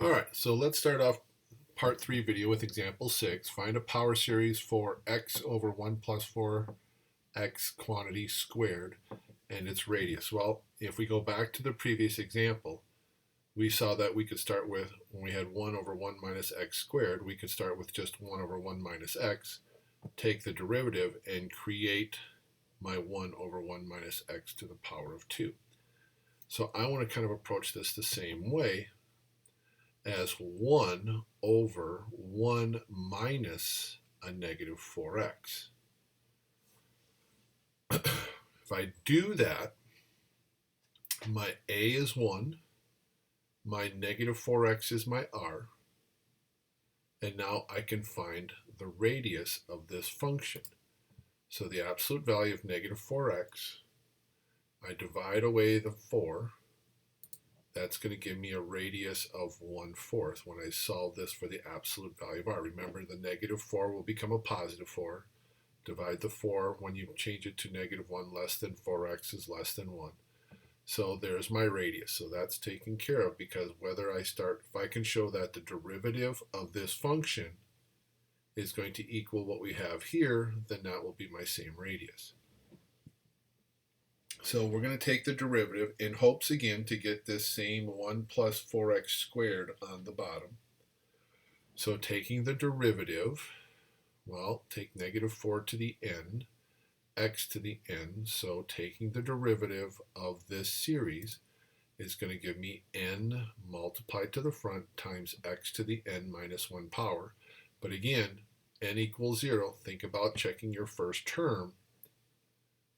All right, so let's start off part 3 video with example 6. Find a power series for x over 1 plus 4x quantity squared and its radius. Well, if we go back to the previous example, we saw that we could start with, when we had 1 over 1 minus x squared, we could start with just 1 over 1 minus x, take the derivative, and create my 1 over 1 minus x to the power of 2. So I want to kind of approach this the same way as 1 over 1 minus a negative 4x. If I do that, my a is 1, my negative 4x is my r, and now I can find the radius of this function. So the absolute value of negative 4x, I divide away the 4, that's going to give me a radius of 1/4 when I solve this for the absolute value of r. Remember, the negative 4 will become a positive 4. Divide the 4 when you change it to negative 1, less than 4x is less than 1. So there's my radius. So that's taken care of, because whether I start, if I can show that the derivative of this function is going to equal what we have here, then that will be my same radius. So we're going to take the derivative in hopes again to get this same 1 plus 4x squared on the bottom. So taking the derivative, well, take negative 4 to the n, x to the n. So taking the derivative of this series is going to give me n multiplied to the front times x to the n minus 1 power. But again, n equals 0. Think about checking your first term.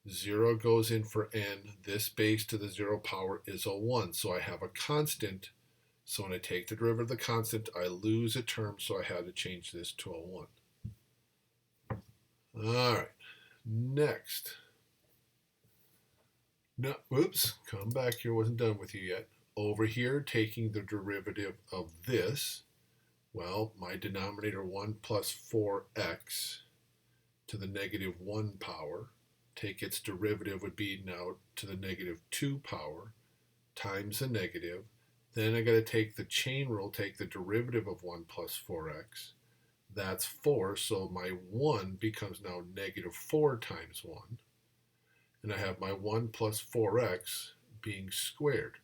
0 goes in for n. This base to the 0 power is a 1. So I have a constant. So when I take the derivative of the constant, I lose a term. So I had to change this to a 1. All right. Next. No, oops. Come back here. Wasn't done with you yet. Over here, taking the derivative of this. Well, my denominator 1 plus 4x to the negative 1 power. Take its derivative would be now to the negative 2 power times the negative. Then I got to take the chain rule, take the derivative of 1 plus 4x. That's 4, so my 1 becomes now negative 4 times 1. And I have my 1 plus 4x being squared.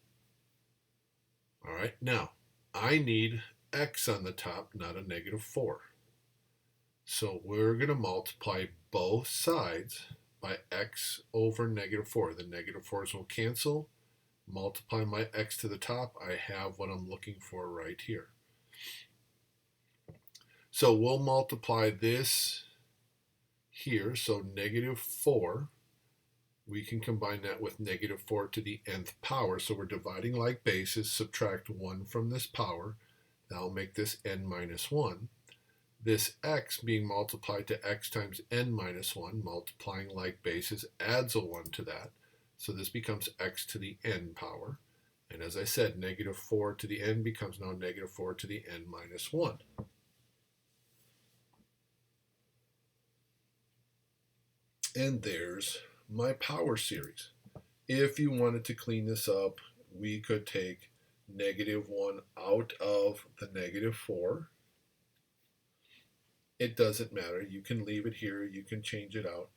All right, now I need x on the top, not a negative 4. So we're going to multiply both sides by x over negative 4. The negative 4's will cancel. Multiply my x to the top. I have what I'm looking for right here. So we'll multiply this here. So negative 4, we can combine that with negative 4 to the nth power. So we're dividing like bases. Subtract 1 from this power. That'll make this n minus 1. This x being multiplied to x times n minus 1, multiplying like bases, adds a 1 to that. So this becomes x to the n power. And as I said, negative 4 to the n becomes now negative 4 to the n minus 1. And there's my power series. If you wanted to clean this up, we could take negative 1 out of the negative 4. It doesn't matter. You can leave it here. You can change it out.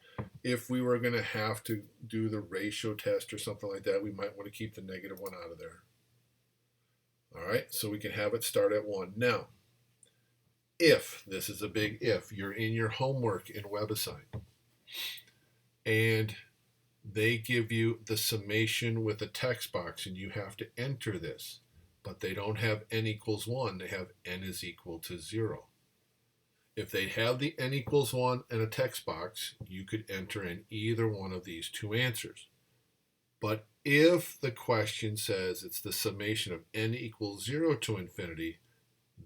If we were going to have to do the ratio test or something like that, we might want to keep the negative 1 out of there. All right, so we can have it start at 1. Now, if, this is a big if, you're in your homework in WebAssign, and they give you the summation with a text box, and you have to enter this, but they don't have n equals 1. They have n is equal to 0. If they have the n equals 1 and a text box, you could enter in either one of these two answers. But if the question says it's the summation of n equals 0 to infinity,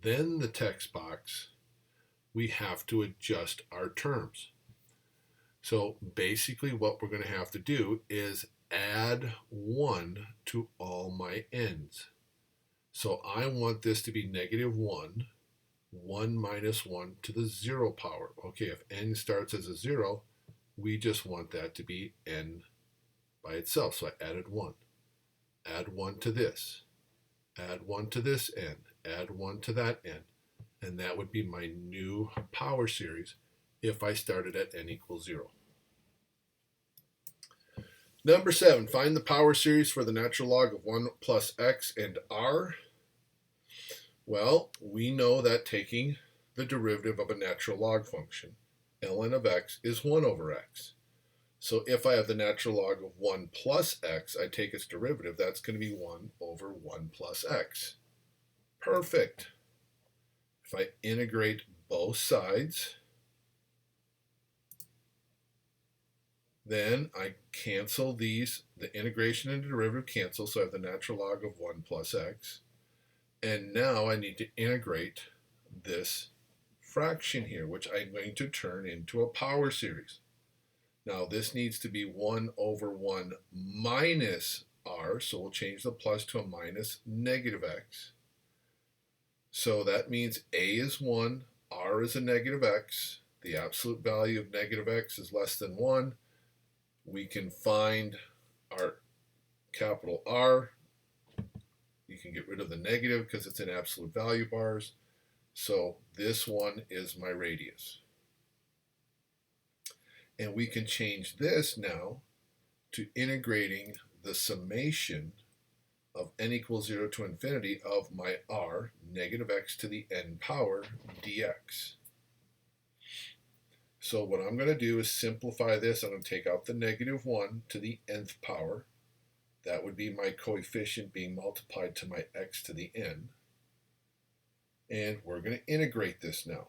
then the text box, we have to adjust our terms. So basically what we're going to have to do is add 1 to all my n's. So I want this to be negative 1. 1 minus 1 to the 0 power. Okay, if n starts as a 0, we just want that to be n by itself. So I added 1. Add 1 to this. Add 1 to this n. add 1 to that n, and that would be my new power series if I started at n equals 0. Number 7, find the power series for the natural log of 1 plus x and r. Well, we know that taking the derivative of a natural log function, ln of x, is 1 over x. So if I have the natural log of 1 plus x, I take its derivative, that's going to be 1 over 1 plus x. Perfect. If I integrate both sides, then I cancel these, the integration and the derivative cancel, so I have the natural log of 1 plus x. And now I need to integrate this fraction here, which I'm going to turn into a power series. Now this needs to be 1 over 1 minus r, so we'll change the plus to a minus negative x. So that means a is 1, r is a negative x. The absolute value of negative x is less than 1. We can find our capital R. You can get rid of the negative because it's in absolute value bars. So this one is my radius. And we can change this now to integrating the summation of n equals 0 to infinity of my r, negative x to the n power dx. So what I'm going to do is simplify this. I'm going to take out the negative 1 to the nth power. That would be my coefficient being multiplied to my x to the n. And we're going to integrate this now.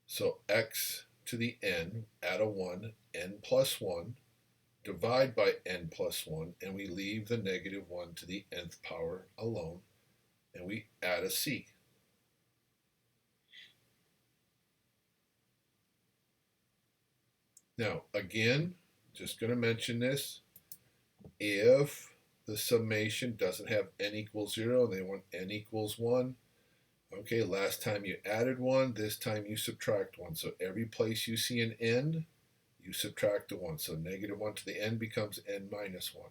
So x to the n, add a 1, n plus 1, divide by n plus 1, and we leave the negative 1 to the nth power alone, and we add a c. Now, again, just going to mention this. If the summation doesn't have n equals 0 and they want n equals 1, okay, last time you added 1, this time you subtract 1. So every place you see an n, you subtract a 1. So negative 1 to the n becomes n minus 1.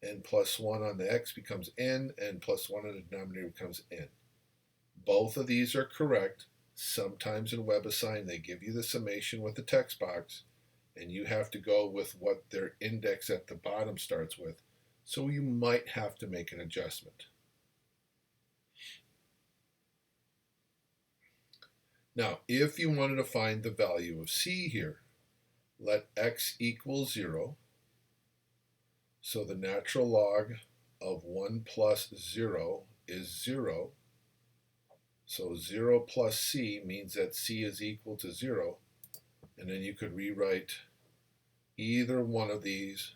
N plus 1 on the x becomes n plus 1 on the denominator becomes n. Both of these are correct. Sometimes in WebAssign they give you the summation with the text box, and you have to go with what their index at the bottom starts with. So you might have to make an adjustment. Now, if you wanted to find the value of c here, let x equal 0. So the natural log of 1 plus 0 is 0. So 0 plus c means that c is equal to 0. And then you could rewrite either one of these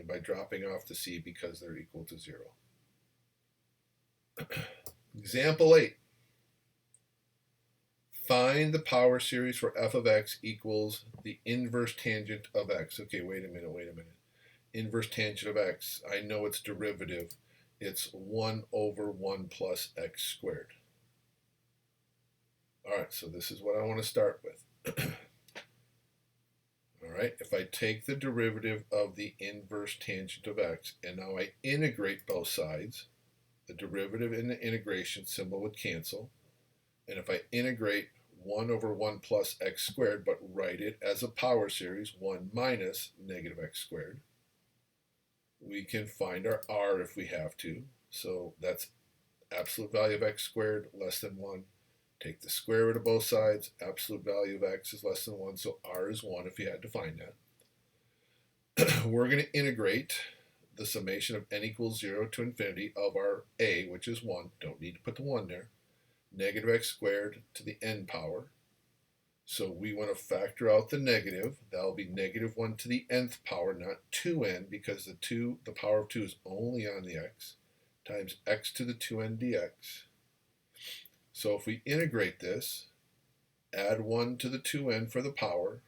by dropping off the c because they're equal to 0. Example 8. Find the power series for f of x equals the inverse tangent of x. Okay, wait a minute. Inverse tangent of x, I know its derivative. It's 1 over 1 plus x squared. All right, so this is what I want to start with. All right, if I take the derivative of the inverse tangent of x, and now I integrate both sides, the derivative and the integration symbol would cancel. And if I integrate 1 over 1 plus x squared, but write it as a power series, 1 minus negative x squared, we can find our r if we have to. So that's absolute value of x squared less than 1. Take the square root of both sides. Absolute value of x is less than 1, so r is 1 if you had to find that. We're going to integrate the summation of n equals 0 to infinity of our a, which is 1. Don't need to put the 1 there. Negative x squared to the n power. So we want to factor out the negative. That'll be negative 1 to the nth power, not 2n, because the power of 2 is only on the x, times x to the 2n dx. So if we integrate this, add 1 to the 2n for the power,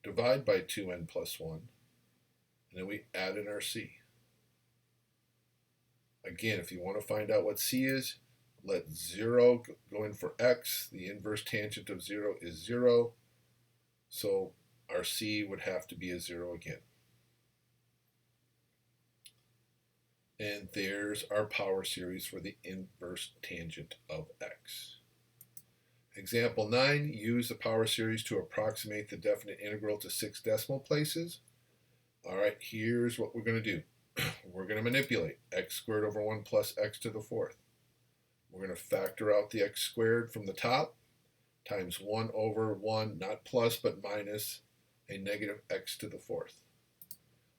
divide by 2n plus 1, and then we add in our c. Again, if you want to find out what c is, let 0 go in for x. The inverse tangent of 0 is 0. So our c would have to be a 0 again. And there's our power series for the inverse tangent of x. Example 9, use the power series to approximate the definite integral to 6 decimal places. All right, here's what we're going to do. We're going to manipulate x squared over 1 plus x to the fourth. We're going to factor out the x squared from the top times 1 over 1, not plus but minus, a negative x to the fourth.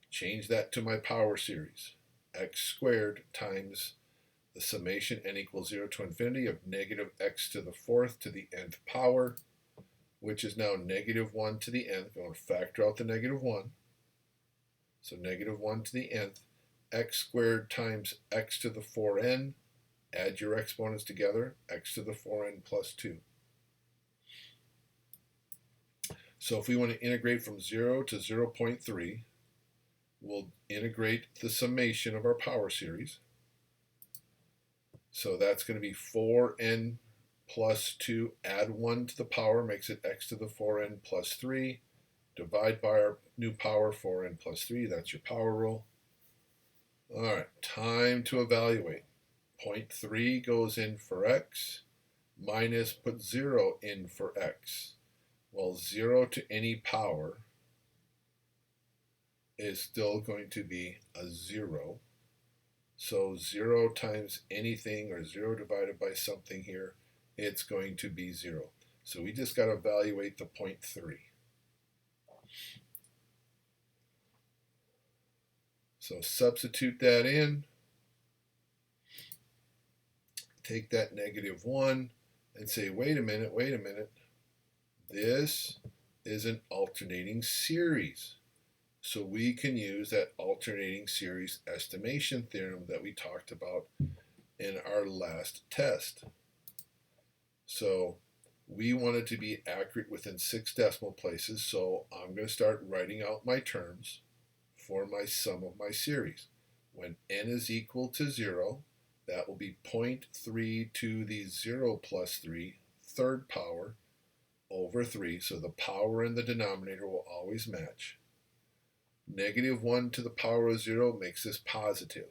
Change that to my power series. X squared times the summation n equals 0 to infinity of negative x to the fourth to the nth power, which is now negative 1 to the nth. Going to factor out the negative 1. So negative 1 to the nth, x squared times x to the 4n. Add your exponents together, x to the 4n plus 2. So if we want to integrate from 0 to 0.3, we'll integrate the summation of our power series. So that's going to be 4n plus 2, add 1 to the power, makes it x to the 4n plus 3. Divide by our new power, 4n plus 3. That's your power rule. All right, time to evaluate. 0.3 goes in for x, minus put 0 in for x. Well, 0 to any power is still going to be a 0. So 0 times anything, or 0 divided by something here, it's going to be 0. So we just got to evaluate the 0.3. So substitute that in. Take that negative 1 and say, wait a minute. This is an alternating series. So we can use that alternating series estimation theorem that we talked about in our last test. So we want it to be accurate within 6 decimal places, so I'm going to start writing out my terms for my sum of my series. When n is equal to 0, that will be 0.3 to the 0 plus 3, third power, over 3, so the power in the denominator will always match. Negative 1 to the power of 0 makes this positive,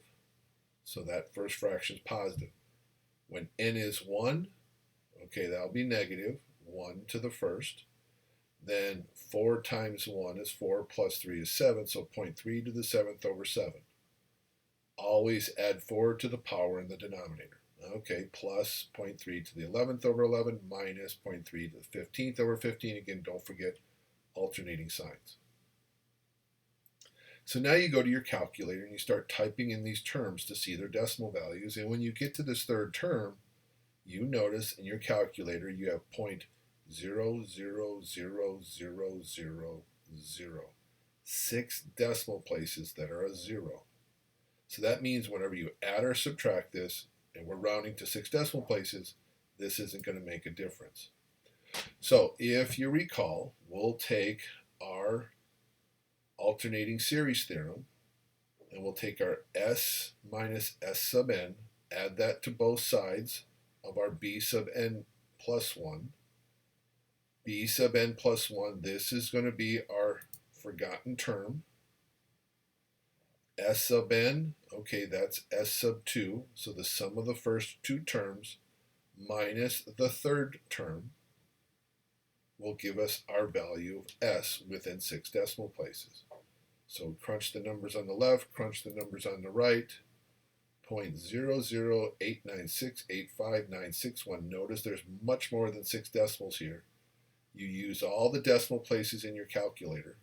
so that first fraction is positive. When n is 1, okay, that'll be negative 1 to the first. Then 4 times 1 is 4 plus 3 is 7, so 0.3 to the 7th over 7. Always add 4 to the power in the denominator. Okay, plus 0.3 to the 11th over 11 minus 0.3 to the 15th over 15. Again, don't forget alternating signs. So now you go to your calculator and you start typing in these terms to see their decimal values. And when you get to this third term, you notice in your calculator you have 0.000000, 6 decimal places that are a 0. So that means whenever you add or subtract this, and we're rounding to 6 decimal places, this isn't going to make a difference. So if you recall, we'll take our alternating series theorem, and we'll take our s minus s sub n, add that to both sides of our b sub n plus 1. b sub n plus 1, this is going to be our forgotten term. S sub n, okay, that's s sub 2, so the sum of the first 2 terms minus the third term will give us our value of s within 6 decimal places. So crunch the numbers on the left, crunch the numbers on the right. 0.008968596. Notice there's much more than 6 decimals here. You use all the decimal places in your calculator,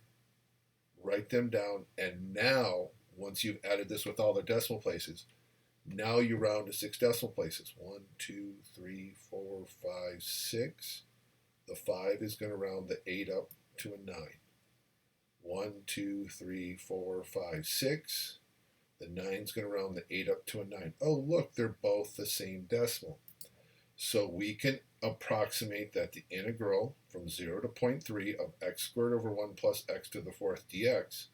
write them down, and now once you've added this with all the decimal places, now you round to 6 decimal places. 1, 2, 3, 4, 5, 6. The 5 is going to round the 8 up to a 9. 1, 2, 3, 4, 5, 6. The 9 is going to round the 8 up to a 9. Oh, look, they're both the same decimal. So we can approximate that the integral from 0 to 0.3 of x squared over 1 plus x to the fourth dx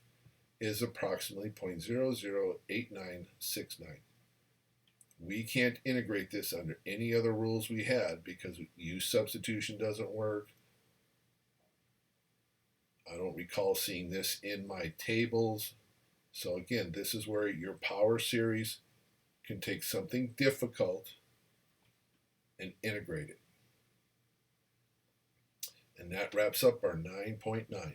is approximately 0.008969. We can't integrate this under any other rules we had because use substitution doesn't work. I don't recall seeing this in my tables. So again, this is where your power series can take something difficult and integrate it. And that wraps up our 9.9.